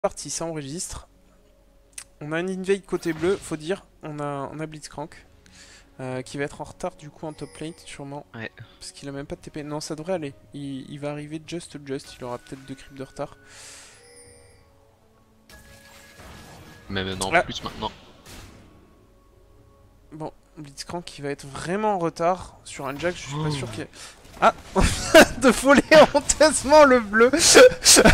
Parti, ça enregistre. On a un invade côté bleu, faut dire. On a Blitzcrank qui va être en retard du coup en top lane, sûrement. Ouais. Parce qu'il a même pas de TP. Non, ça devrait aller. Il va arriver just. Il aura peut-être 2 creeps de retard. Même non, Ah, plus maintenant. bon, Blitzcrank qui va être vraiment en retard sur un Jack. Je suis pas Oh. sûr qu'il y ait... Ah, on vient de voler honteusement le bleu.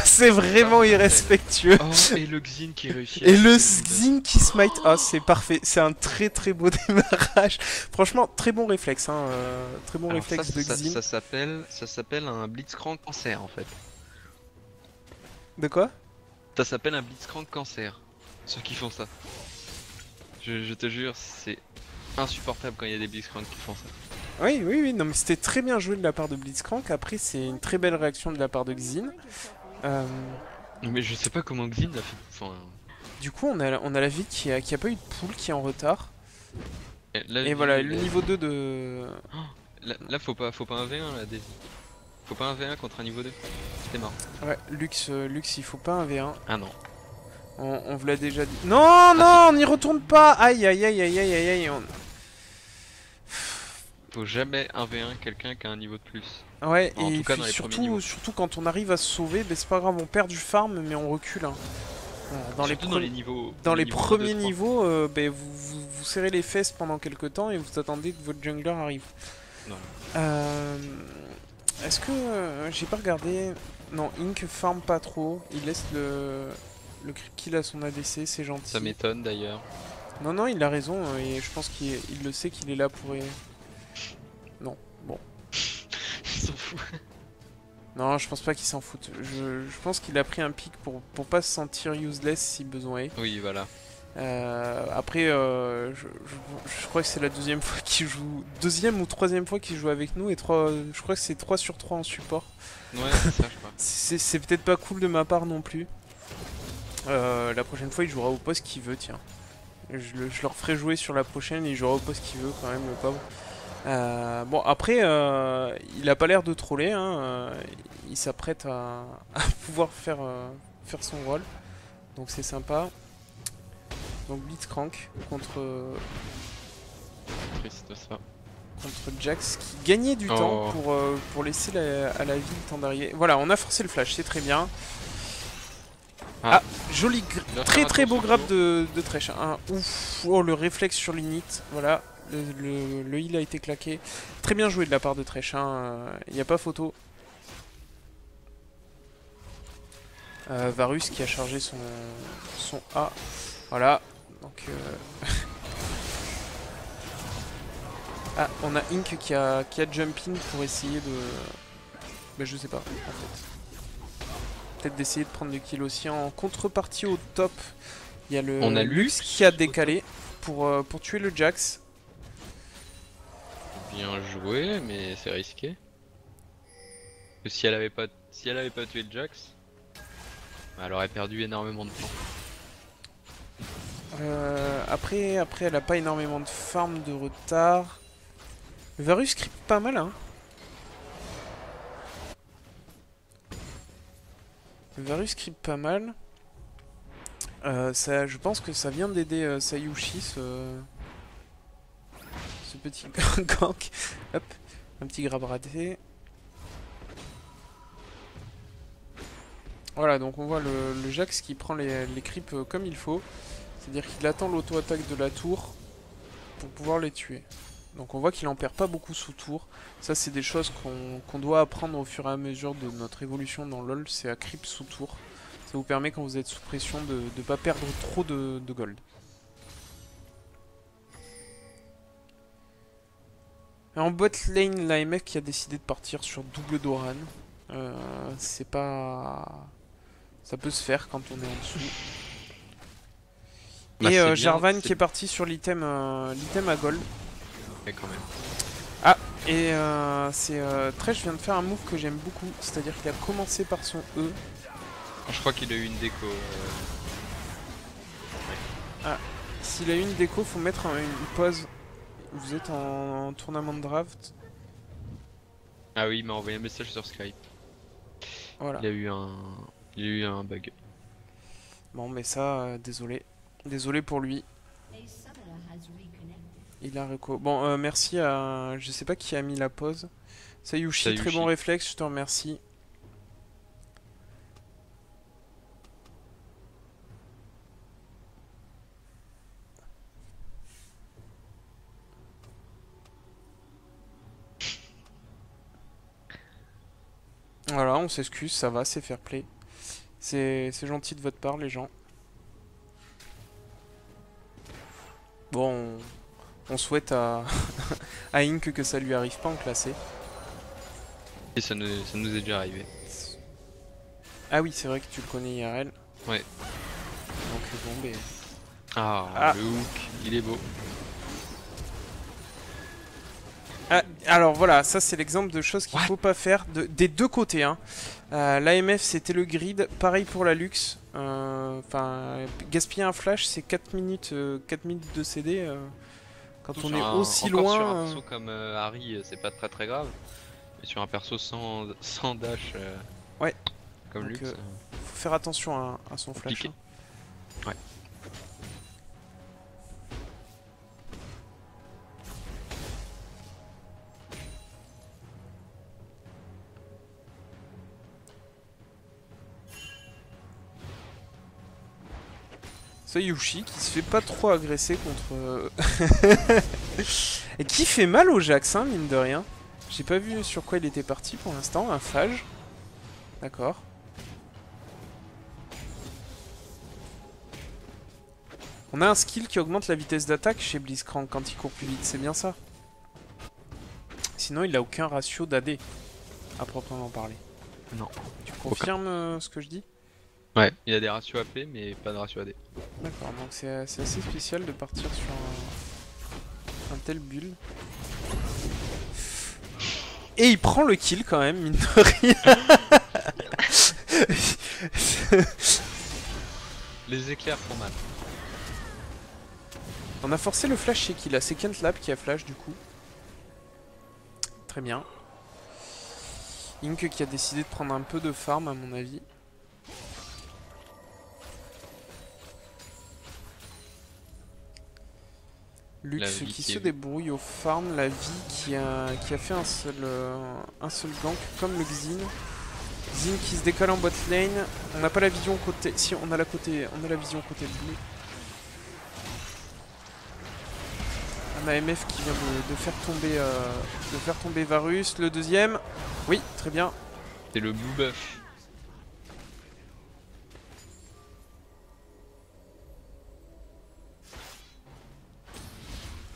C'est vraiment irrespectueux. Oh, et le Xin qui réussit à Et le shooter le Xin qui smite. Ah, c'est parfait. C'est un très très beau démarrage. Franchement, très bon réflexe. Hein. Très bon Alors ça, réflexe de Xin. ça s'appelle un Blitzcrank cancer en fait. De quoi? Ça s'appelle un Blitzcrank cancer. Ceux qui font ça. Je te jure, c'est insupportable quand il y a des Blitzcrank qui font ça. Oui, oui, oui. Non, mais c'était très bien joué de la part de Blitzcrank. Après, c'est une très belle réaction de la part de Xin. Euh, Mais je sais pas comment Xin a fait. Enfin, du coup, on a la vie qui a pas eu de pool, qui est en retard. là, Et voilà, le niveau 2 de... là, faut pas un V1 là, Daisy. Faut pas un V1 contre un niveau 2. C'était mort. Ouais, Lux, il faut pas un V1. Ah non. On vous l'a déjà dit. Non, non, on n'y retourne pas. Aïe, aïe, aïe, aïe, aïe, aïe, aïe. Faut jamais un V1 quelqu'un qui a un niveau de plus. Ouais, En et tout cas puis dans les premiers niveaux. surtout quand on arrive à se sauver, ben c'est pas grave, on perd du farm, mais on recule. Hein. Surtout dans les niveaux, Dans les niveaux 1, 2, premiers 3. niveaux, ben vous serrez les fesses pendant quelques temps et vous attendez que votre jungler arrive. Non. Euh, Est-ce que... j'ai pas regardé... Non, Ink farm pas trop, il laisse le creep kill à son ADC, c'est Ça gentil. m'étonne d'ailleurs. Non, non, il a raison, et je pense qu'il le sait qu'il est là pour... Non, bon. Il s'en fout. Non, je pense pas qu'il s'en fout. Je pense qu'il a pris un pic pour pas se sentir useless si besoin est. Oui, voilà. Après, je crois que c'est la deuxième fois qu'il joue. Deuxième ou troisième fois qu'il joue avec nous. Et je crois que c'est 3 sur 3 en support. Ouais, c'est ça, je crois. C'est peut-être pas cool de ma part non plus. La prochaine fois, il jouera au poste qu'il veut, tiens. Je le referai jouer sur la prochaine. Il jouera au poste qu'il veut quand même, le pauvre. Bon, après, il a pas l'air de troller. Hein, il s'apprête à pouvoir faire son rôle. Donc c'est sympa. Donc Blitzcrank Triste ça. contre Jax qui gagnait du temps Oh. pour laisser à la vie le temps d'arriver. Voilà, on a forcé le flash, c'est très bien. Ah, Ah, joli, il va très faire très beau attention grab tour. de Thresh. Hein. Ouf, oh le réflexe sur l'init, voilà. Le heal a été claqué. Très bien joué de la part de Thresh, il n'y a pas photo. Varus qui a chargé son A. Voilà. Donc, ah, on a Ink qui a jump in pour essayer de... Bah, je sais pas, en fait. Peut-être d'essayer de prendre le kill aussi. En contrepartie au top, il y a On le a Lux Lux qui a au top. décalé pour tuer le Jax. Bien joué, mais c'est risqué. Que si elle avait pas tué le Jax, bah, elle aurait perdu énormément de temps. Après, elle a pas énormément de farm de retard. Le Varus creep pas mal, hein. Le Varus creep pas mal. Je pense que ça vient d'aider Sayushi, ce petit gank. Hop, un petit grab raté. Voilà, donc on voit le Jax qui prend les creeps comme il faut. C'est-à-dire qu'il attend l'auto-attaque de la tour pour pouvoir les tuer. Donc on voit qu'il en perd pas beaucoup sous tour. Ça c'est des choses qu'on doit apprendre au fur et à mesure de notre évolution dans LoL, c'est à creep sous tour. Ça vous permet quand vous êtes sous pression de ne pas perdre trop de gold. Et en bot lane, l'AMF qui a décidé de partir sur double Doran. C'est pas... Ça peut se faire quand on est en dessous. Bah, Et c'est bien, Jarvan qui est parti sur l'item à gold. Ouais, quand même. Ah, et Thresh vient de faire un move que j'aime beaucoup, c'est-à-dire qu'il a commencé par son E. Je crois qu'il a eu une déco. Ah, s'il a eu une déco, faut mettre une pause. Vous êtes en tournament de draft. Ah oui, il m'a envoyé un message sur Skype. Voilà. Il a eu un bug. Bon, mais ça, désolé. Désolé pour lui. Il a reco. Bon, merci à... Je sais pas qui a mis la pause. Sayushi, très bon Sayushi. réflexe, je te remercie. Voilà, on s'excuse, ça va, c'est fair play. C'est gentil de votre part, les gens. Bon, on souhaite à, à Ink que ça lui arrive pas en classé. Et ça nous est déjà arrivé. Ah oui, c'est vrai que tu le connais IRL. Ouais. Donc bon, ben... Ah, le hook, il est beau. Ah, alors voilà, ça c'est l'exemple de choses qu'il faut pas faire des deux côtés. Hein. L'AMF c'était le grid, pareil pour la Lux. Enfin, gaspiller un flash c'est 4 minutes, 4 minutes de CD. Quand on est aussi encore loin. Sur un perso comme Harry, c'est pas très très grave. Mais sur un perso sans dash Ouais. comme Donc, Lux, faut faire attention à son flash. compliqué. Ouais. Sayushi qui se fait pas trop agresser contre... Et qui fait mal au Jax, hein, mine de rien. J'ai pas vu sur quoi il était parti pour l'instant, un phage. D'accord. On a un skill qui augmente la vitesse d'attaque chez Blitzcrank quand il court plus vite, c'est bien ça. Sinon il a aucun ratio d'AD, à proprement parler. Non. Tu confirmes ce que je dis? Ouais, il a des ratios AP mais pas de ratio AD. D'accord, donc c'est assez spécial de partir sur un tel build. Et il prend le kill quand même, mine de rien. Les éclairs font mal. On a forcé le flash chez qui là? C'est Kent Lab qui a flash du coup. Très bien. Ink qui a décidé de prendre un peu de farm à mon avis. Lux qui se débrouille au farm, la vie qui a fait un seul gank comme le Xin. Xin qui se décale en bot lane. On n'a pas la vision côté. Si on a la vision côté bleu. On a MF qui vient de faire tomber Varus. Le deuxième. Oui, très bien. C'est le blue buff.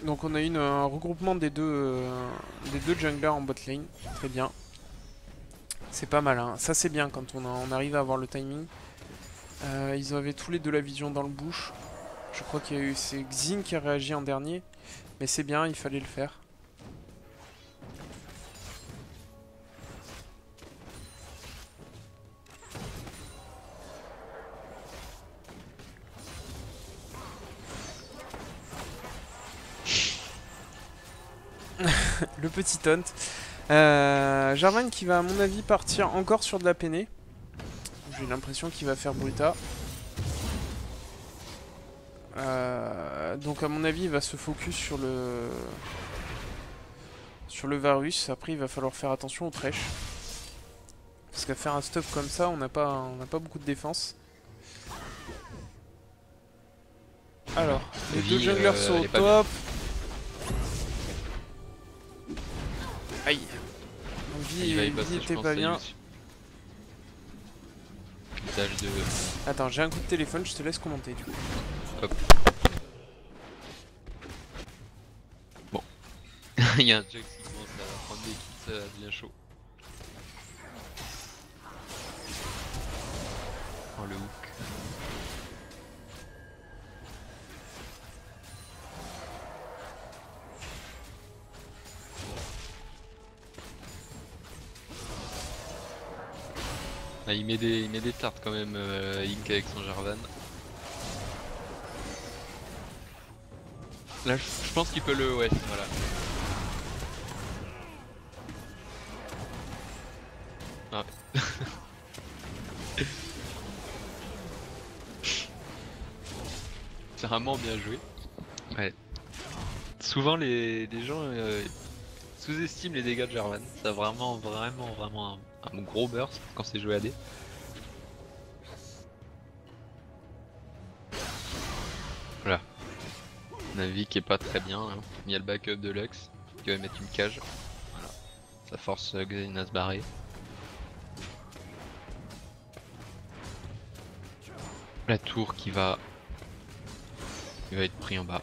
Donc on a eu un regroupement des deux junglers en bot lane. Très bien. C'est pas mal, hein. Ça c'est bien quand on arrive à avoir le timing. Ils avaient tous les deux la vision dans le bush. Je crois qu'il y a eu... C'est Xin qui a réagi en dernier. Mais c'est bien, il fallait le faire. Le petit taunt. Jarvan qui va à mon avis partir encore sur de la peinée. J'ai l'impression qu'il va faire Bruta. Donc à mon avis il va se focus sur le Varus. Après il va falloir faire attention au Thresh. Parce qu'à faire un stuff comme ça on n'a pas beaucoup de défense. Alors, les deux junglers sont au top. Aïe. Vie était pas bien. Attends, j'ai un coup de téléphone, je te laisse commenter du coup. Hop. Bon. Il y a un Jax qui commence à prendre des kills, ça devient chaud. Oh le hook. Ah, il met des tartes quand même, Ink avec son Jarvan. Là, je pense qu'il peut le... Ouais, voilà. Ah. C'est vraiment bien joué. Ouais. Souvent les gens sous-estiment les dégâts de Jarvan. Ça a vraiment un gros burst quand c'est joué AD. Voilà. Navi qui est pas très bien. Hein. Il y a le backup de Lux qui va mettre une cage. Voilà. Ça force Xayne à se barrer. La tour qui va être pris en bas.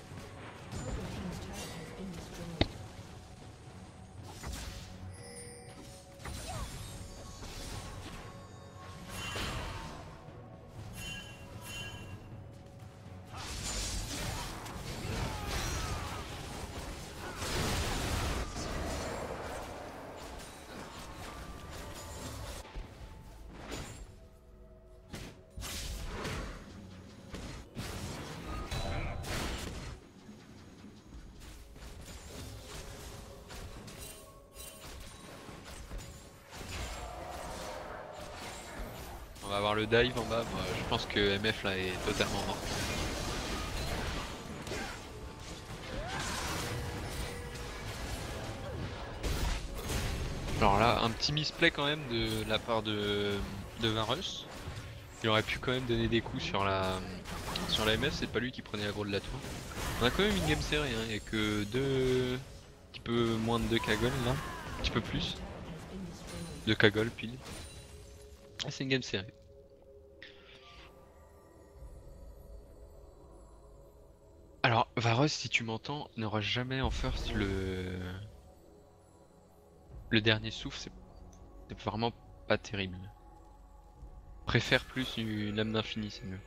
On va avoir le dive en bas. Moi, je pense que MF là est totalement mort. Alors là, un petit misplay quand même de la part de Varus. Il aurait pu quand même donner des coups sur la MF, c'est pas lui qui prenait l'aggro de la tour. On a quand même une game série, hein. Il y a que deux... un petit peu moins de 2 cagoles là, un petit peu plus. 2 cagoles pile. Ah, c'est une game série. Alors Varus, si tu m'entends, n'aura jamais en first le dernier souffle, c'est vraiment pas terrible. Préfère plus une lame d'infini, c'est mieux.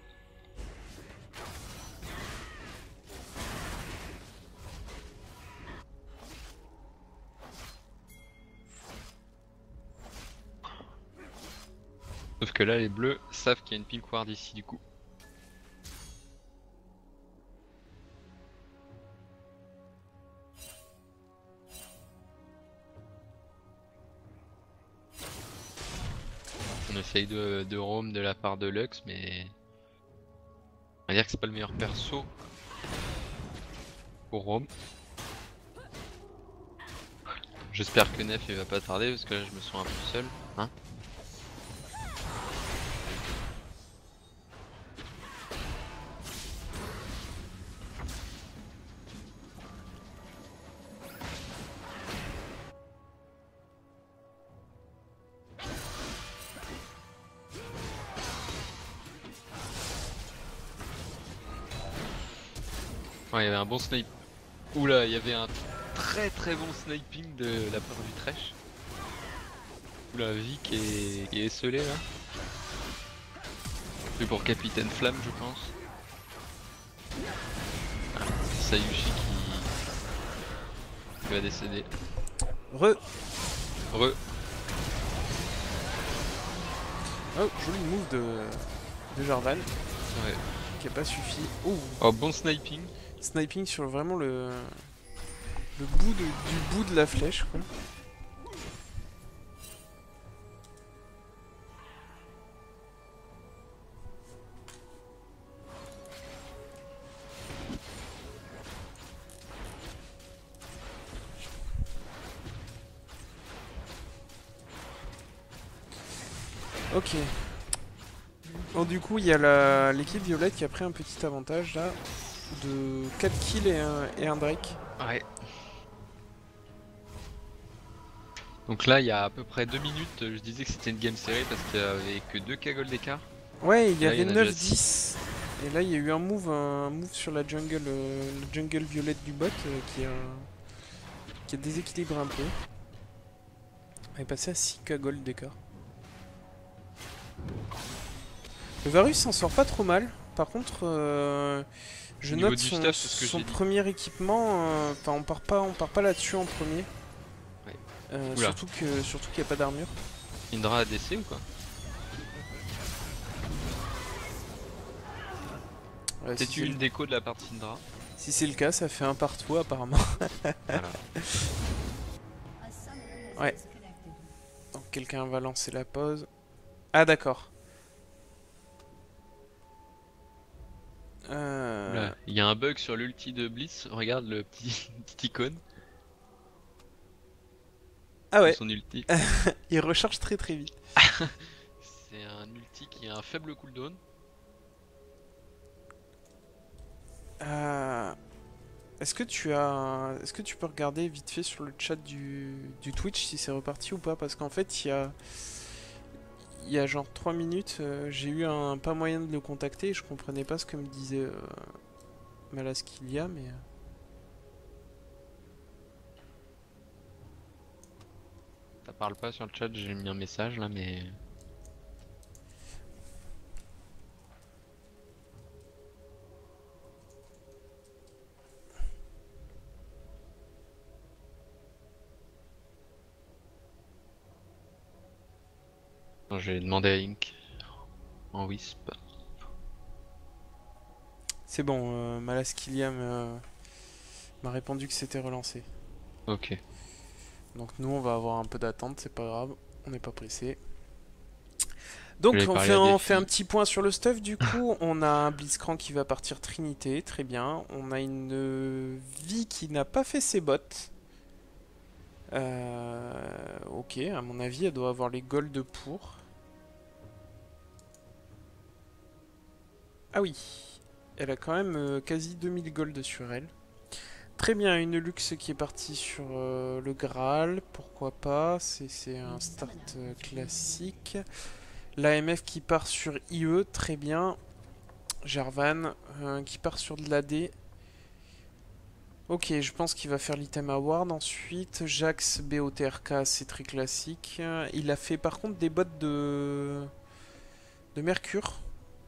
Sauf que là, les bleus savent qu'il y a une pink ward ici du coup. On essaye de roam de la part de Lux, mais on va dire que c'est pas le meilleur perso pour roam. J'espère que Nef il va pas tarder parce que là je me sens un peu seul. Hein. Ouais, il y avait un bon snipe. Oula, il y avait un très bon sniping de la part du Thresh. Oula, Vic qui est esselé là. C'est pour Capitaine Flamme, je pense. Ah, c'est Sayushi qui va décéder. Re. Re. Oh, joli move de Jarvan. Ouais. Qui a pas suffi. Oh, Oh, bon sniping. sniping sur vraiment le bout du bout de la flèche, quoi. Ok. Bon, du coup, il y a l'équipe violette qui a pris un petit avantage là de 4 kills et un Drake. Ouais. Donc là, il y a à peu près 2 minutes, je disais que c'était une game série parce qu'il y avait que 2 cagoles d'écart. Ouais, il y là, avait il y en a déjà 9-10. Et là, il y a eu un move sur la jungle, le jungle violette du bot qui a déséquilibré un peu. On est passé à 6 cagoles d'écart. Le Varus s'en sort pas trop mal. Par contre, je note son premier équipement. Enfin, on part pas là-dessus en premier. Ouais. Surtout qu'il n'y a pas d'armure. Indra a DC ou quoi? Ouais, c'est une déco de la part de Syndra. Si c'est le cas, ça fait un partout apparemment. Voilà. Ouais. Donc quelqu'un va lancer la pause. Ah d'accord. Là, il y a un bug sur l'ulti de Blitz, regarde le petit, petit icône Ah de ouais, son ulti. il recharge très très vite. C'est un ulti qui a un faible cooldown. Euh, Est-ce que est-ce que tu peux regarder vite fait sur le chat du Twitch si c'est reparti ou pas? Parce qu'en fait, il y a genre 3 minutes, j'ai eu un pas moyen de le contacter et je comprenais pas ce que me disait Malaskilia, mais... Ça parle pas sur le chat, j'ai mis un message là, mais. Non, j'ai demandé à Ink en Wisp. C'est bon, Malaskilia m'a répondu que c'était relancé. Ok. Donc nous, on va avoir un peu d'attente, c'est pas grave, on n'est pas pressé. Je Donc vais on parler fait, à on des fait un filles. petit point sur le stuff du coup. On a un Blitzcrank qui va partir Trinité, très bien. On a une vie qui n'a pas fait ses bottes. Ok, à mon avis, elle doit avoir les golds pour. Ah oui, elle a quand même quasi 2000 gold sur elle. Très bien, une luxe qui est partie sur le Graal, pourquoi pas, c'est un start classique. L'AMF qui part sur IE, très bien. Jarvan qui part sur de l'AD. Ok, je pense qu'il va faire l'item award ensuite. Jax BOTRK, c'est très classique. Il a fait par contre des bottes de Mercure,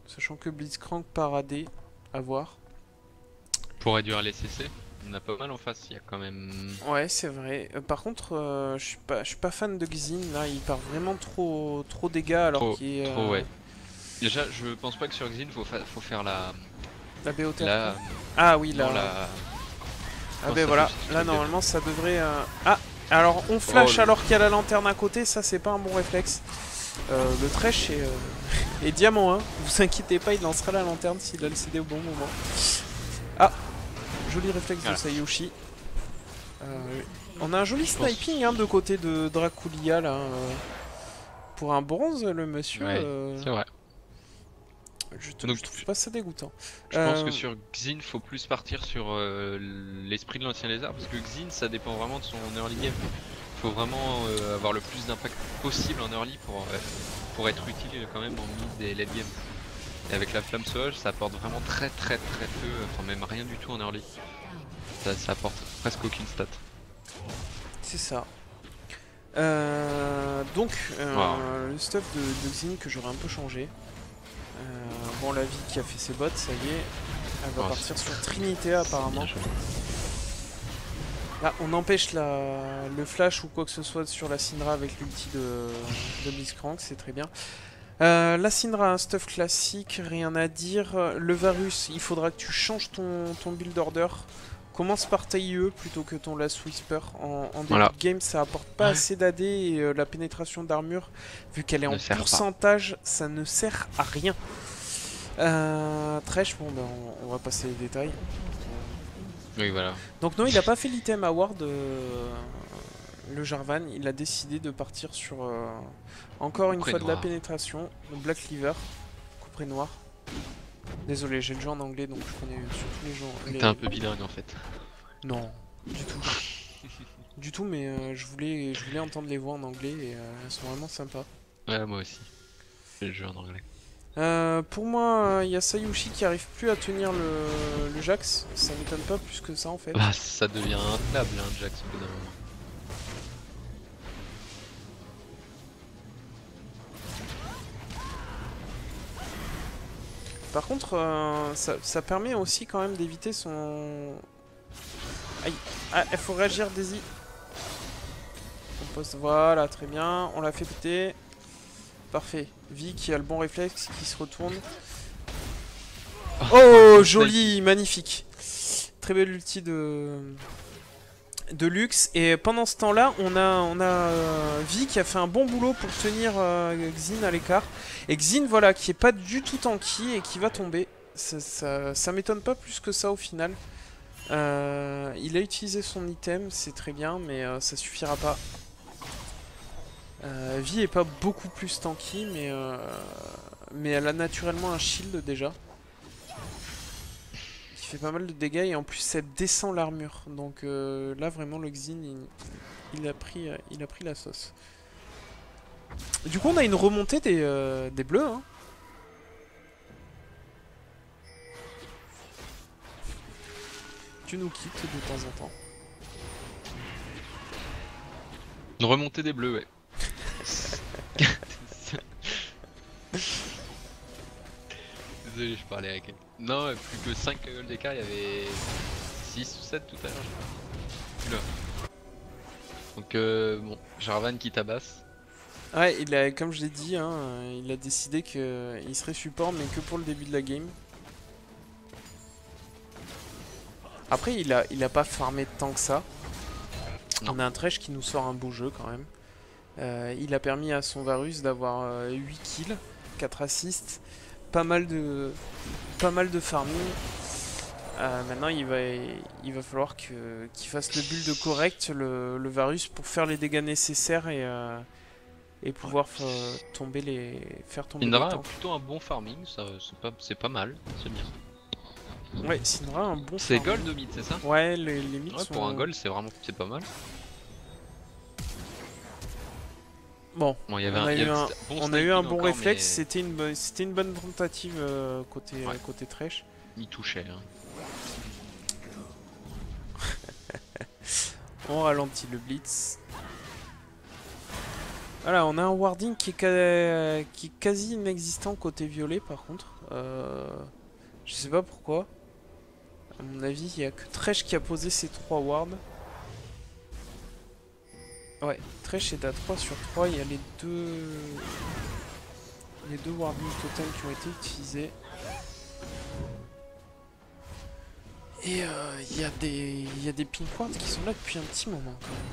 sachant que Blitzcrank part AD, à voir. Pour réduire les CC, on a pas mal en face, il y a quand même. Ouais, c'est vrai. Par contre, je suis pas fan de Xin, là, il part vraiment trop dégâts alors Trop, qu'il est... trop, ouais. Déjà, je pense pas que sur Xin, faut faire La BOTRK. la. Ah oui, Non, là. la. Ah Comment ben ça voilà, s'appelle ce là truc déjà normalement ça devrait... Ah, alors on flash Oh, alors qu'il y a la lanterne à côté, ça c'est pas un bon réflexe. Le Thresh est diamant, hein. Vous inquiétez pas, il lancera la lanterne s'il a le CD au bon moment. Ah, joli réflexe de Voilà. Sayushi. On a un joli Je pense- sniping hein, de côté de Draculia là. Pour un bronze, le monsieur, Ouais, c'est vrai. Donc, je trouve pas ça dégoûtant. je pense que sur Xin, faut plus partir sur l'esprit de l'ancien lézard, parce que Xin, ça dépend vraiment de son early game. Faut vraiment avoir le plus d'impact possible en early pour être utile quand même en mid et late game. Et avec la flamme sauvage, ça apporte vraiment très peu, enfin même rien du tout en early. Ça apporte presque aucune stat. C'est ça. Donc, le stuff de Xin que j'aurais un peu changé. Bon, la vie qui a fait ses bottes, ça y est. Elle va partir sur Trinité apparemment. Là, on empêche le flash ou quoi que ce soit sur la Syndra avec l'ulti de Blitzcrank, c'est très bien. La Syndra, un stuff classique, rien à dire. Le Varus, il faudra que tu changes ton build order. Commence par ta IE plutôt que ton Last Whisper. En début de game, ça apporte pas assez d'AD et la pénétration d'armure, vu qu'elle est en pourcentage, ça ne sert à rien. Thresh, bon, ben, on va passer les détails. Oui, voilà. Donc non, il n'a pas fait l'item award, le Jarvan. Il a décidé de partir sur encore une fois de la pénétration. Black Cleaver, couperet noir. Désolé, j'ai le jeu en anglais donc je connais surtout les gens. T'es un peu bilingue en fait. Non, du tout. Du tout, mais je voulais entendre les voix en anglais et elles sont vraiment sympas. Ouais, moi aussi. J'ai le jeu en anglais. Pour moi, il y a Sayushi qui arrive plus à tenir le Jax. Ça m'étonne pas plus que ça en fait. Bah, ça devient intenable hein, Jax au bout d'un moment. Par contre, ça permet aussi quand même d'éviter son... Aïe. Ah, il faut réagir, Daisy. On poste, voilà, très bien. On l'a fait péter. Parfait. Vi qui a le bon réflexe, qui se retourne. Oh, joli, magnifique. Très belle ulti de Lux. Et pendant ce temps-là, on a Vi qui a fait un bon boulot pour tenir Xin à l'écart. Et Xin, voilà, qui est pas du tout tanky et qui va tomber. ça m'étonne pas plus que ça au final. Il a utilisé son item, c'est très bien, mais ça suffira pas. Vi est pas beaucoup plus tanky, mais elle a naturellement un shield déjà. Qui fait pas mal de dégâts et en plus elle descend l'armure. Donc là vraiment le Xin il a pris la sauce. Du coup on a une remontée des bleus. Hein. Tu nous quittes de temps en temps. Une remontée des bleus, ouais. Désolé, je parlais à quelqu'un. Non, plus que 5 gold d'écart, il y avait 6 ou 7 tout à l'heure, je crois. Oula. Donc bon, Jarvan qui tabasse. Ouais, comme je l'ai dit, hein, il a décidé qu'il serait support, mais que pour le début de la game. Après, il a pas farmé tant que ça. Non. On a un Thresh qui nous sort un beau jeu quand même. Il a permis à son Varus d'avoir 8 kills, 4 assists, pas mal de farming. Maintenant il va falloir qu'il fasse le build correct, le Varus, pour faire les dégâts nécessaires et pouvoir faire tomber les Syndra a tanks. plutôt un bon farming, c'est pas mal, c'est bien. Ouais, Syndra a un bon C'est farming. gold au mid, c'est ça? Ouais, les mythes Ouais, sont... pour un gold c'est pas mal. Bon, Bon, il y avait on a eu un bon encore, réflexe, mais c'était une bonne tentative côté Thresh. il touchait. Hein. On ralentit le blitz. Voilà, on a un warding qui est quasi inexistant côté violet par contre. Je sais pas pourquoi. À mon avis, il n'y a que Thresh qui a posé ses 3 wards. Ouais, Thresh est à 3 sur 3, il y a les deux warding totems qui ont été utilisés. Et il y a des pink wards qui sont là depuis un petit moment quand même.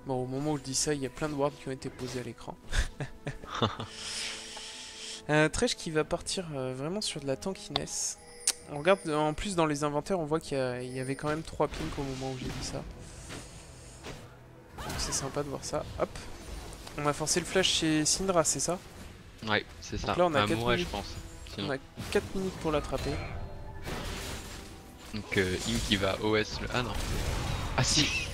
Bon, au moment où je dis ça, il y a plein de wards qui ont été posés à l'écran. Thresh qui va partir vraiment sur de la tankiness. On regarde, en plus dans les inventaires, on voit qu'il y avait quand même 3 pinks au moment où j'ai dit ça. Donc c'est sympa de voir ça. Hop. On a forcé le flash chez Syndra, c'est ça? Ouais, c'est ça. Donc là, on a 4 Mouret, minutes. je pense. Sinon. On a 4 minutes pour l'attraper. Donc Im qui va OS le... Ah non. Ah si.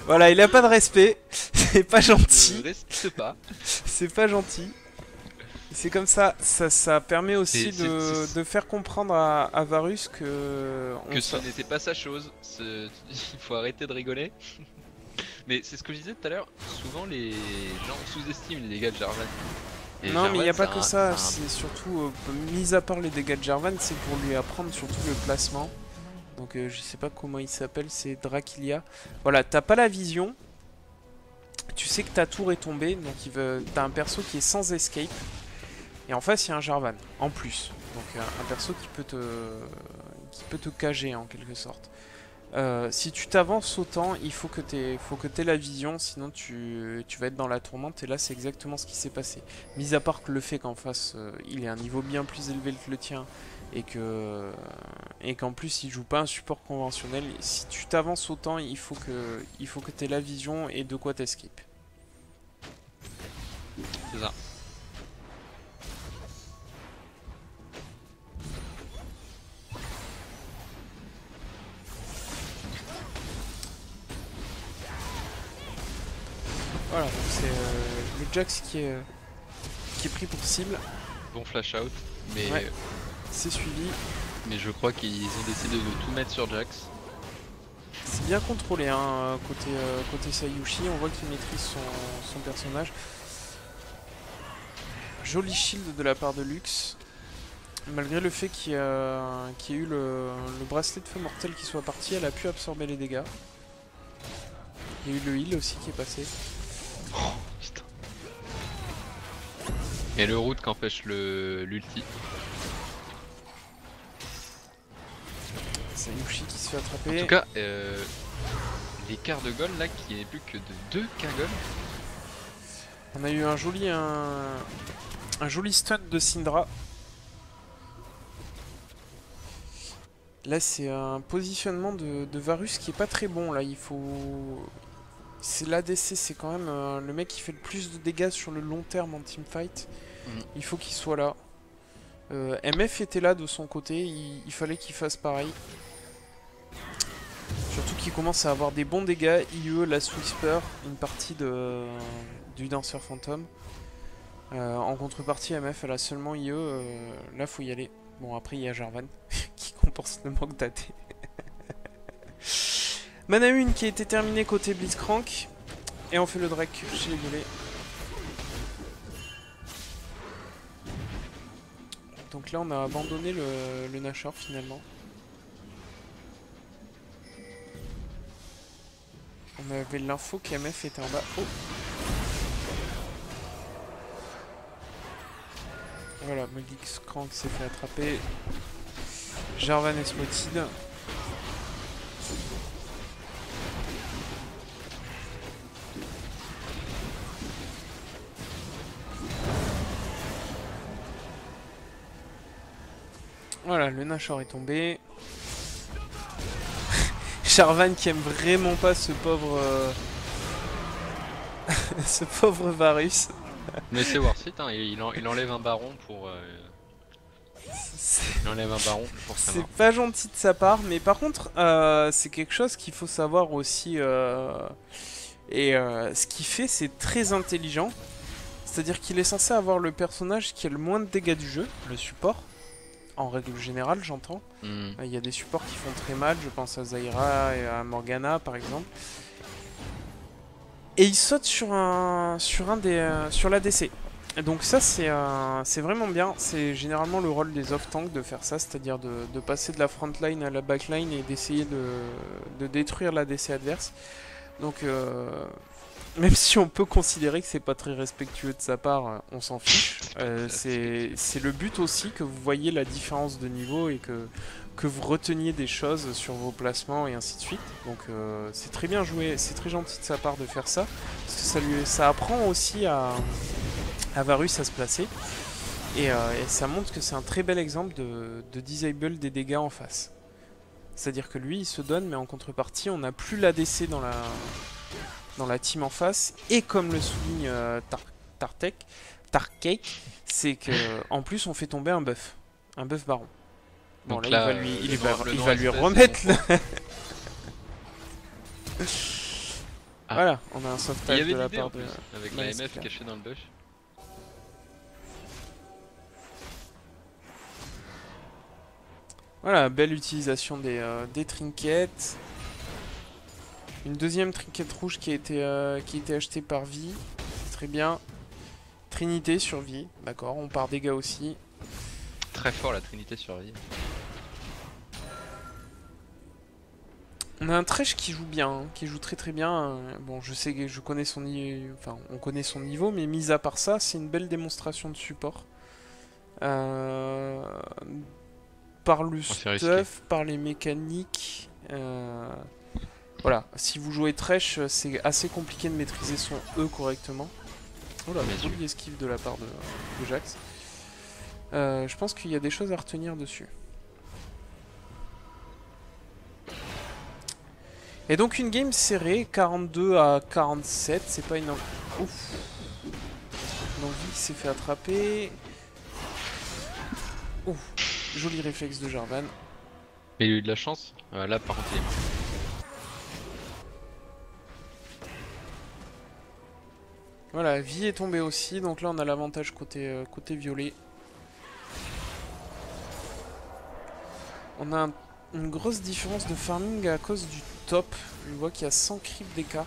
Voilà, il a pas de respect. C'est pas gentil. Ne respecte pas. C'est pas gentil. C'est comme ça permet aussi de faire comprendre à Varus que ce n'était pas sa chose. Il faut arrêter de rigoler. Mais c'est ce que je disais tout à l'heure. Souvent les gens sous-estiment les dégâts de Jarvan. Et non, Jarvan, mais il n'y a pas que ça. un... C'est surtout, mis à part les dégâts de Jarvan, c'est pour lui apprendre surtout le placement. Donc je sais pas comment il s'appelle, c'est Drakilia. Voilà, t'as pas la vision. Tu sais que ta tour est tombée, donc t'as un perso qui est sans escape. Et en face, il y a un Jarvan, en plus. Donc un perso qui peut te cager en quelque sorte. Si tu t'avances autant, il faut que t'aies la vision, sinon tu vas être dans la tourmente. Et là, c'est exactement ce qui s'est passé. Mis à part que le fait qu'en face, il est à un niveau bien plus élevé que le tien, et qu'en plus, il joue pas un support conventionnel. Si tu t'avances autant, il faut que t'aies la vision et de quoi t'escape. C'est ça. Voilà, c'est le Jax qui est pris pour cible. Bon flash out, mais ouais, c'est suivi. Mais je crois qu'ils ont décidé de tout mettre sur Jax. C'est bien contrôlé hein, côté Sayushi, on voit qu'il maîtrise son personnage. Joli shield de la part de Lux. Malgré le fait qu'il y ait eu le bracelet de feu mortel qui soit parti, elle a pu absorber les dégâts. Il y a eu le heal aussi qui est passé. Oh putain. Et le route qu'empêche l'ulti. Sayushi qui se fait attraper. En tout cas, l'écart de gold là qui est plus que de 2k gold. On a eu un joli Un joli stun de Syndra. Là, c'est un positionnement de Varus qui est pas très bon. Là, il faut... C'est l'ADC, c'est quand même le mec qui fait le plus de dégâts sur le long terme en teamfight. Il faut qu'il soit là. MF était là de son côté, il fallait qu'il fasse pareil. Surtout qu'il commence à avoir des bons dégâts. IE, la Whisper, une partie du danseur fantôme. En contrepartie, MF elle a seulement IE, là faut y aller. Bon, après il y a Jarvan qui compense le manque d'AD. Mana 1 qui a été terminée côté Blitzcrank. Et on fait le Drake chez les violets. Donc là on a abandonné le Nashor finalement. On avait l'info qu'MF était en bas. Oh. Voilà, Blitzcrank s'est fait attraper. Jarvan est spotted. Voilà, le Nashor est tombé. Jarvan qui aime vraiment pas ce pauvre... ce pauvre Varus. Mais c'est worth it, hein. Il enlève un baron pour... Il enlève un baron pour sa mort. C'est pas gentil de sa part, mais par contre, c'est quelque chose qu'il faut savoir aussi. Ce qu'il fait, c'est très intelligent. C'est-à-dire qu'il est censé avoir le personnage qui a le moins de dégâts du jeu, le support. En règle générale, j'entends. Il y a des supports qui font très mal, je pense à Zyra et à Morgana par exemple. Et il saute sur l'ADC. Donc ça c'est vraiment bien, c'est généralement le rôle des off-tank de faire ça, c'est-à-dire de passer de la frontline à la backline et d'essayer de détruire l'ADC adverse. Donc même si on peut considérer que c'est pas très respectueux de sa part, on s'en fiche. C'est le but aussi que vous voyez la différence de niveau et que vous reteniez des choses sur vos placements et ainsi de suite. Donc c'est très bien joué, c'est très gentil de sa part de faire ça, parce que ça apprend aussi à Varus à se placer. Et ça montre que c'est un très bel exemple de disable des dégâts en face. C'est-à-dire que lui il se donne, mais en contrepartie on n'a plus l'ADC dans la team en face. Et comme le souligne Tarcake, c'est que en plus on fait tomber un buff baron. Bon, donc là, il va lui remettre Voilà, on a un sauvetage de la part de... avec la MF cachée dans le bush. Voilà, belle utilisation des trinkets. Une deuxième trinket rouge qui a été achetée par Vi. Très bien. Trinité sur Vi, d'accord, on part dégâts aussi. Très fort la Trinité sur Vi. On a un Thresh qui joue bien, hein, qui joue très bien. Bon, je sais que je connais son niveau, enfin, on connaît son niveau, mais mis à part ça, c'est une belle démonstration de support. Par le stuff, par les mécaniques. Voilà, si vous jouez Thresh, c'est assez compliqué de maîtriser son E correctement. Oh là, jolie esquive de la part de Jax. Je pense qu'il y a des choses à retenir dessus. Et donc une game serrée, 42 à 47, c'est pas énorme. Ouf. Donc il s'est fait attraper. Ouf. Joli réflexe de Jarvan. Mais il a eu de la chance. Là par contre il est mort. Voilà, Vi est tombé aussi, donc là on a l'avantage côté violet. On a une grosse différence de farming à cause du top. On voit qu'il y a 100 creeps d'écart.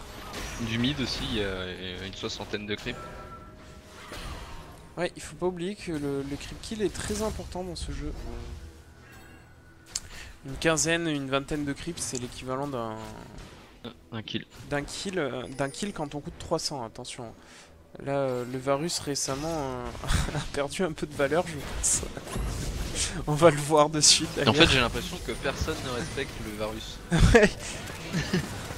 Du mid aussi, il y a une soixantaine de creeps. Ouais, il faut pas oublier que le creep kill est très important dans ce jeu. Une quinzaine, une vingtaine de creeps, c'est l'équivalent d'un kill quand on coûte 300, attention. Là, le Varus récemment a perdu un peu de valeur, je pense. On va le voir de suite. En fait, j'ai l'impression que personne ne respecte le Varus. Ouais.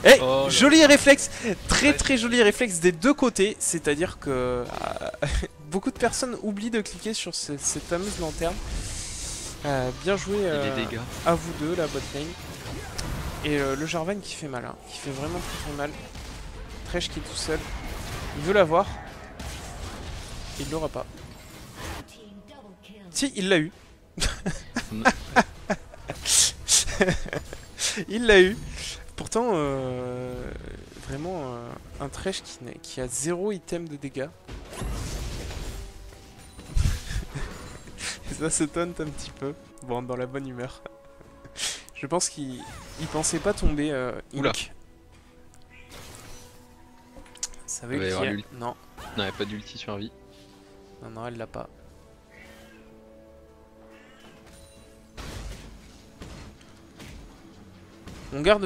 Eh, oh, joli réflexe, très joli réflexe des deux côtés, c'est-à-dire que beaucoup de personnes oublient de cliquer sur cette fameuse lanterne. Bien joué des dégâts. à vous deux, la bot lane. Et le Jarvan qui fait mal, hein, qui fait vraiment très mal. Thresh qui est tout seul. Il veut l'avoir. Il l'aura pas. Si, il l'a eu. Il l'a eu. Pourtant, vraiment, un Thresh qui a 0 item de dégâts. Ça se tente un petit peu. Bon, dans la bonne humeur. Je pense qu'il pensait pas tomber Ink. Ça veut dire non. Non, y'a pas d'ulti sur vie. Non, non, elle l'a pas. On garde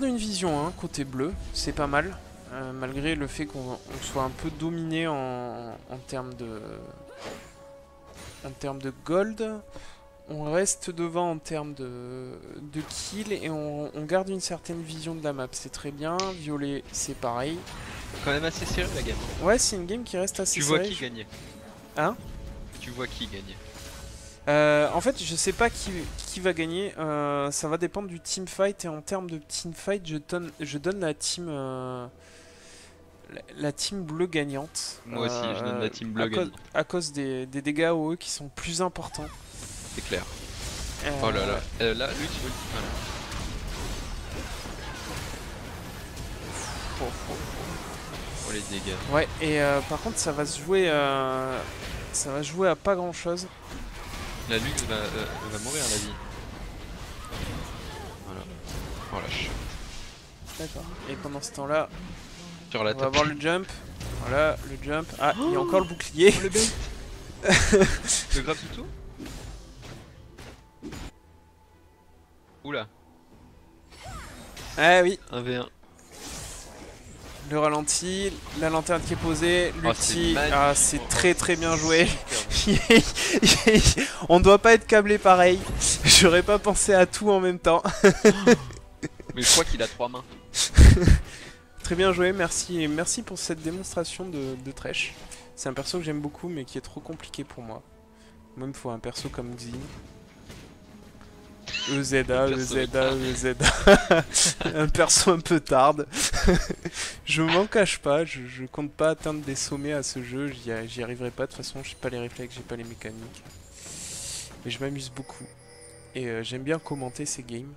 une vision, hein, côté bleu, c'est pas mal. Malgré le fait qu'on soit un peu dominé en termes de gold. On reste devant en termes de kill et on garde une certaine vision de la map, c'est très bien. Violet, c'est pareil. Quand même assez serré la game. Ouais, c'est une game qui reste assez serrée. Tu vois qui gagnait? Hein? Tu vois qui gagnait? En fait, je sais pas qui va gagner. Ça va dépendre du teamfight et en termes de teamfight, je donne la team bleue gagnante. Moi aussi, je donne la team bleue gagnante. À cause des dégâts OE qui sont plus importants. C'est clair. Oh là là. Là, lui, tu veux le... Voilà. Oh les dégâts. Ouais, et par contre, ça va se jouer à pas grand chose. La Lux va mourir à la vie. Voilà. Oh la chute. D'accord. Et pendant ce temps-là, sur la on va voir le jump. Voilà, le jump. Ah, il y a encore le bouclier. Oh, le bait. Le grab tout. Oula. Ah oui. 1v1. Le ralenti, la lanterne qui est posée, l'ulti. Ah, c'est très très bien joué. On doit pas être câblé pareil. J'aurais pas pensé à tout en même temps. Mais je crois qu'il a 3 mains. Très bien joué, merci. Et merci pour cette démonstration de Thresh. C'est un perso que j'aime beaucoup mais qui est trop compliqué pour moi. Moi il me faut un perso comme Xin. EZA. Un perso un peu tarde. Je m'en cache pas, je compte pas atteindre des sommets à ce jeu, j'y arriverai pas, de toute façon j'ai pas les réflexes, j'ai pas les mécaniques. Mais je m'amuse beaucoup. Et j'aime bien commenter ces games.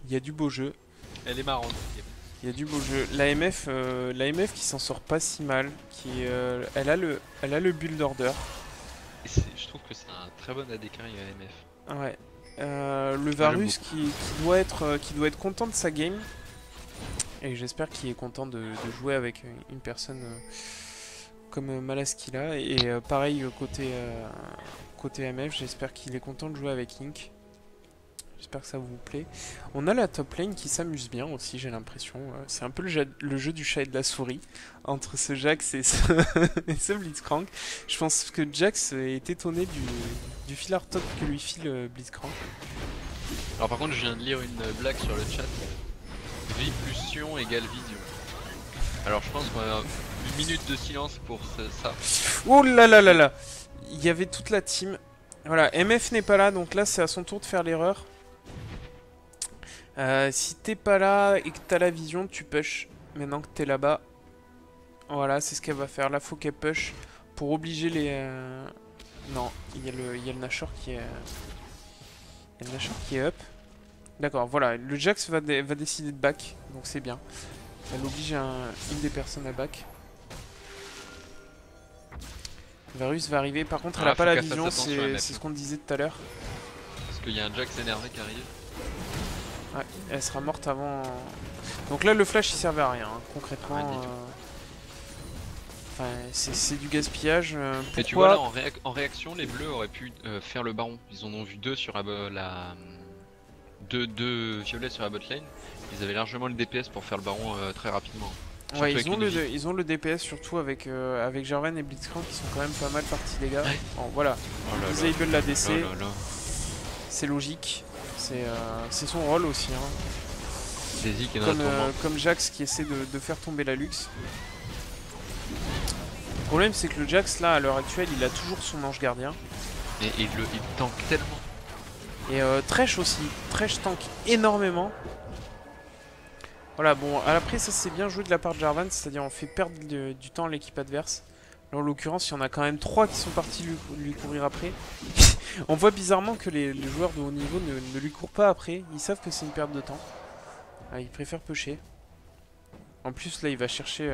Il y a du beau jeu. Elle est marrante. Il y a du beau jeu. L'AMF qui s'en sort pas si mal, elle a le build order. Et je trouve que c'est un très bon AD carry AMF. Ouais. Le Varus qui doit être content de sa game. Et j'espère qu'il est content de jouer avec une personne comme Malaskila. Et pareil côté MF, j'espère qu'il est content de jouer avec Ink. J'espère que ça vous plaît. On a la top lane qui s'amuse bien aussi, j'ai l'impression. C'est un peu le jeu du chat et de la souris entre ce Jax et ce Blitzcrank. Je pense que Jax est étonné du fil top que lui file Blitzcrank. Alors par contre, je viens de lire une blague sur le chat. Vie plus Sion égale vision. Alors je pense qu'on va avoir une minute de silence pour ça. Oh là là là là! Il y avait toute la team. Voilà, MF n'est pas là, donc là c'est à son tour de faire l'erreur. Si t'es pas là et que t'as la vision, tu push. Maintenant que t'es là-bas. Voilà, c'est ce qu'elle va faire. Là, faut qu'elle push pour obliger les... Non, il y a le Nashor qui est... Il y a le Nashor qui est up. D'accord, voilà. Le Jax va décider de back, donc c'est bien. Elle oblige une des personnes à back. Varus va arriver. Par contre, elle a pas la vision, c'est ce qu'on disait tout à l'heure. Parce qu'il y a un Jax énervé qui arrive. Ouais, elle sera morte avant... Donc là, le flash, il servait à rien, hein. Concrètement. Enfin, c'est du gaspillage. Et tu vois, là, en réaction, les bleus auraient pu faire le baron. Ils en ont vu deux sur deux violets sur la botlane. Ils avaient largement le DPS pour faire le baron très rapidement. Ouais, ils ont le DPS surtout avec Jarvan et Blitzcrank qui sont quand même pas mal partis, les gars. Ouais. Bon, voilà. Disable la DC. C'est logique. C'est son rôle aussi. Hein. Comme Jax qui essaie de faire tomber la Lux. Le problème c'est que le Jax là à l'heure actuelle il a toujours son ange gardien. Et il tank tellement. Et Thresh aussi, Thresh tank énormément. Voilà, bon, après ça c'est bien joué de la part de Jarvan, c'est-à-dire on fait perdre du temps à l'équipe adverse. Là en l'occurrence il y en a quand même 3 qui sont partis lui courir après. On voit bizarrement que les joueurs de haut niveau ne lui courent pas après, ils savent que c'est une perte de temps. Ah, ils préfèrent pusher. En plus là il va chercher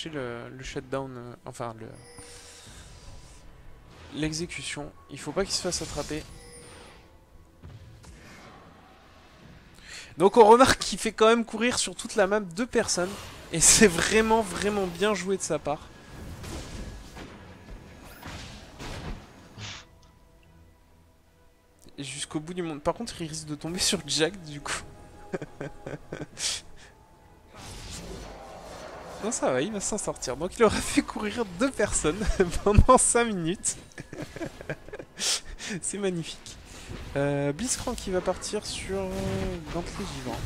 le shutdown, enfin l'exécution. Il faut pas qu'il se fasse attraper. Donc on remarque qu'il fait quand même courir sur toute la map 2 personnes. Et c'est vraiment vraiment bien joué de sa part. Et jusqu'au bout du monde. Par contre il risque de tomber sur Jack du coup. Non ça va, il va s'en sortir. Donc il aura fait courir 2 personnes pendant 5 minutes. C'est magnifique. Blitzcrank qui va partir sur Gantley vivant.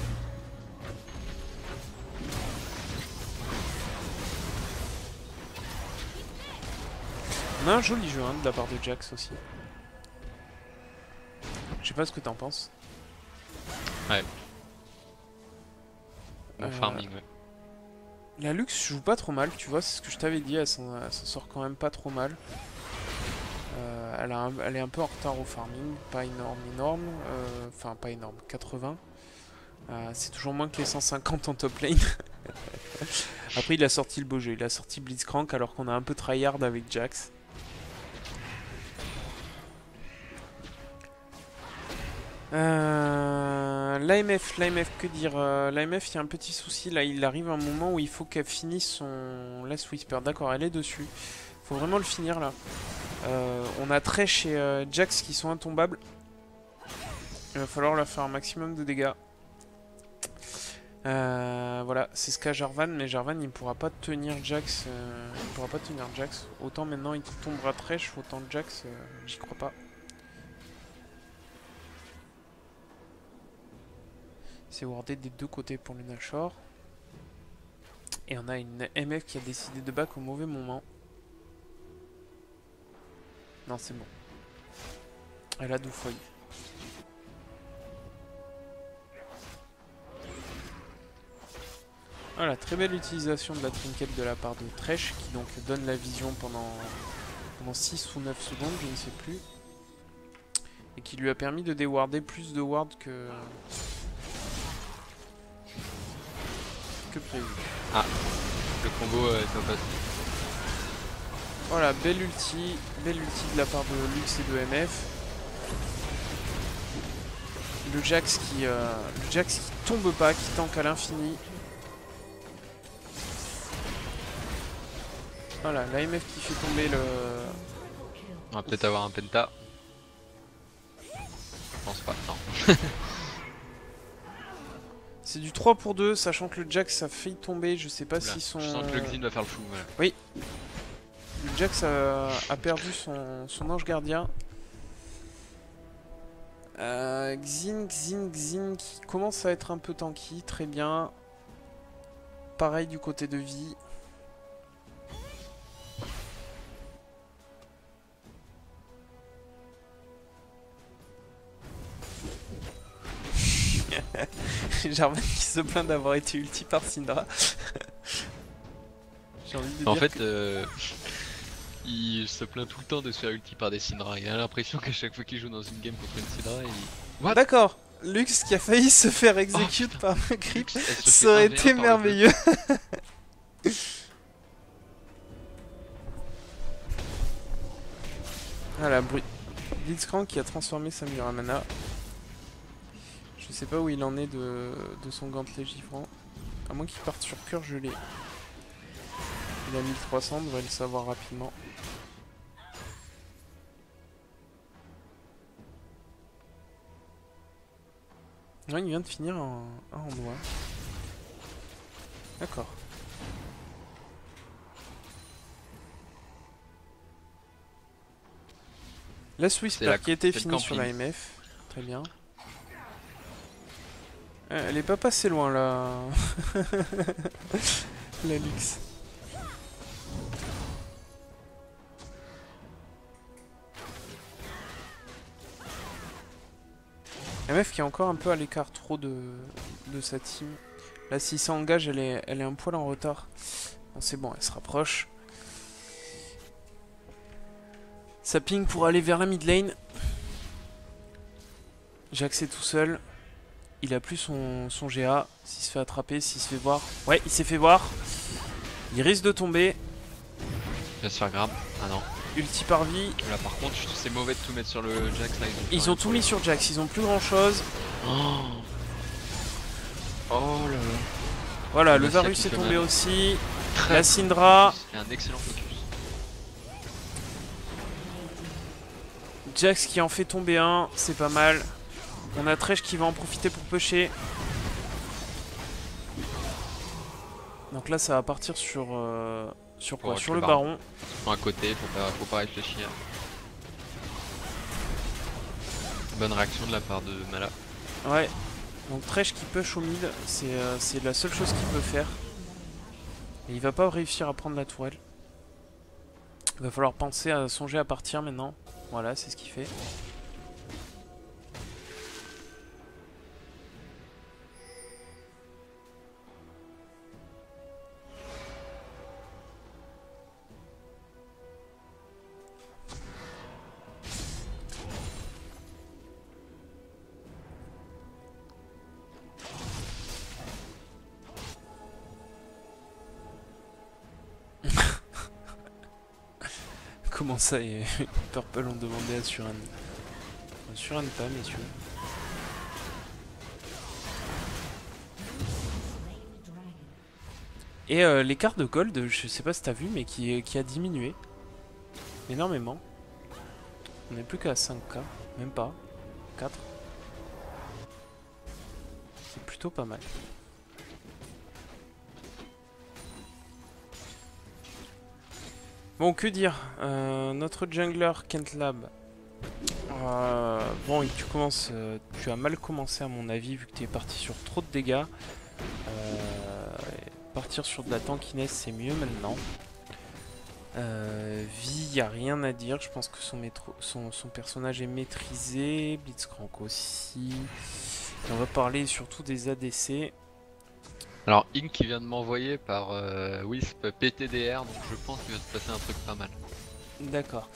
On a un joli jeu hein, de la part de Jax aussi. Je sais pas ce que t'en penses. Ouais. Bon farming, ouais. La Lux joue pas trop mal, tu vois, c'est ce que je t'avais dit, elle s'en sort quand même pas trop mal. Elle est un peu en retard au farming, pas énorme, enfin pas énorme, 80. C'est toujours moins que les 150 en top lane. Après il a sorti le beau jeu, il a sorti Blitzcrank alors qu'on a un peu tryhard avec Jax. L'AMF, que dire, l'AMF il y a un petit souci là, il arrive un moment où il faut qu'elle finisse son Last Whisper, d'accord elle est dessus. Faut vraiment le finir là. On a Thresh et Jax qui sont intombables. Il va falloir leur faire un maximum de dégâts. Voilà, c'est ce qu'a Jarvan, mais Jarvan il ne pourra pas tenir Jax. Autant maintenant il tombera Thresh, autant Jax, j'y crois pas. C'est wardé des deux côtés pour le Nashor. Et on a une MF qui a décidé de back au mauvais moment. Non, c'est bon. Elle a Doufoy. Voilà, très belle utilisation de la trinket de la part de Thresh, qui donc donne la vision pendant 6 ou 9 secondes, je ne sais plus. Et qui lui a permis de déwarder plus de wards que prévu. Ah, le combo est pas passé. Voilà, belle ulti de la part de Lux et de MF. Le Jax qui tombe pas, qui tank à l'infini. Voilà, la MF qui fait tomber le... On va peut-être avoir un penta. Je pense pas, non. C'est du 3 pour 2, sachant que le Jax a failli tomber, je sais pas Oula, si son... Je sens que le Xin va faire le fou, voilà. Oui. Le Jax a perdu son ange gardien. Xin qui commence à être un peu tanky, très bien. Pareil du côté de vie. Jarvan qui se plaint d'avoir été ulti par Syndra. J'ai envie de dire en fait, il se plaint tout le temps de se faire ulti par des Syndra. Il a l'impression qu'à chaque fois qu'il joue dans une game contre une Syndra, il... D'accord, Lux qui a failli se faire execute par un creep, ça aurait été par merveilleux. Voilà, Blitzcrank qui a transformé sa Muramana. Je sais pas où il en est de son gantelet givrant. À moins qu'il parte sur cœur gelé. Il a 1300, on devrait le savoir rapidement. Non, il vient de finir un en noir. D'accord. La Whisper qui était finie sur la MF. Très bien. Elle est pas passée loin là. La Lux. MF qui est encore un peu à l'écart trop de sa team. Là, s'il s'engage, elle est un poil en retard. Bon, c'est bon, elle se rapproche. Ça ping pour aller vers la mid lane. Jax est tout seul. Il a plus son GA. S'il se fait attraper, s'il se fait voir. Ouais, il s'est fait voir. Il risque de tomber. Il va se faire grab. Ah non. Ulti par vie. Là par contre, c'est mauvais de tout mettre sur le Jax là. Ils ont tout mis sur Jax. Ils ont plus grand chose. Oh, oh là là. Voilà, le Varus est tombé aussi. La Syndra. Et un excellent focus. Jax qui en fait tomber un. C'est pas mal. On a Thresh qui va en profiter pour pusher. Donc là, ça va partir sur quoi? Sur le baron. À côté, faut pas réfléchir. Bonne réaction de la part de Mala. Ouais. Donc Thresh qui push au mid, c'est la seule chose qu'il peut faire. Et il va pas réussir à prendre la tourelle. Il va falloir penser à songer à partir maintenant. Voilà, c'est ce qu'il fait. Comment ça et Purple ont demandé à Suran. Suran pas, messieurs. Et l'écart de gold, je sais pas si t'as vu, mais qui a diminué. Énormément. On n'est plus qu'à 5k, même pas. 4. C'est plutôt pas mal. Bon, que dire, notre jungler Kentlab. Bon, tu as mal commencé à mon avis vu que tu es parti sur trop de dégâts. Partir sur de la tankiness c'est mieux maintenant. Vi, y a rien à dire, je pense que son personnage est maîtrisé. Blitzcrank aussi. Et on va parler surtout des ADC. Alors Ink qui vient de m'envoyer par Wisp PTDR, donc je pense qu'il va se passer un truc pas mal. D'accord.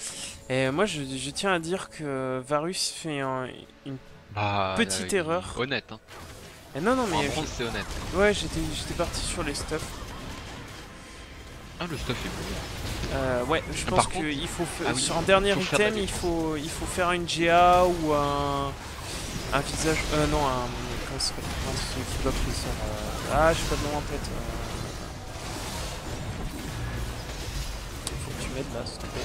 Et moi je tiens à dire que Varus fait une petite erreur. Honnête hein. Et non mais... En France c'est honnête. Ouais, j'étais parti sur les stuffs. Ah le stuff est bon. Ouais, je pense qu'il faut sur un dernier item, il faut faire une GA ou un visage... non, comment ça s'appelle? Celui qui bloque les sorts. Ah, j'ai pas de nom en tête. Faut que tu m'aides là, s'il te plaît.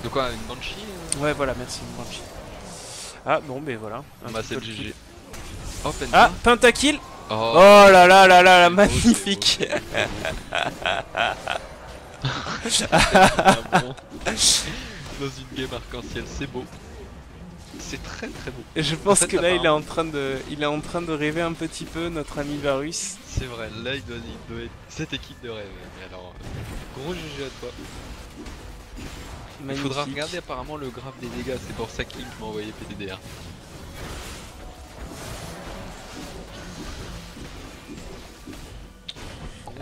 De quoi, une Banshee Ouais, voilà, merci, une Banshee. Ah, bon, ben voilà. Bah c'est le GG. Oh, ah, pentakill. Oh là là là là, magnifique. Dans une game arc-en-ciel, c'est beau. C'est très très beau. Je pense que là il est en train de rêver un petit peu, notre ami Varus. C'est vrai, là il doit être cette équipe de rêve. Mais alors, gros GG à toi. Il faudra regarder apparemment le graphe des dégâts, c'est pour ça qu'Ink m'a envoyé PTDR.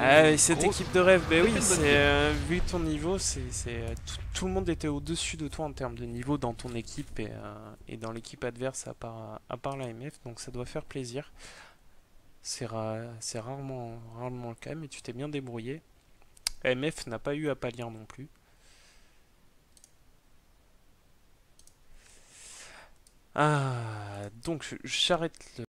Ah, cette équipe de rêve, bah oui, vu ton niveau, tout le monde était au-dessus de toi en termes de niveau dans ton équipe et dans l'équipe adverse à part la MF, donc ça doit faire plaisir. C'est rarement le cas, mais tu t'es bien débrouillé. MF n'a pas eu à pâlir non plus. Ah, donc j'arrête le...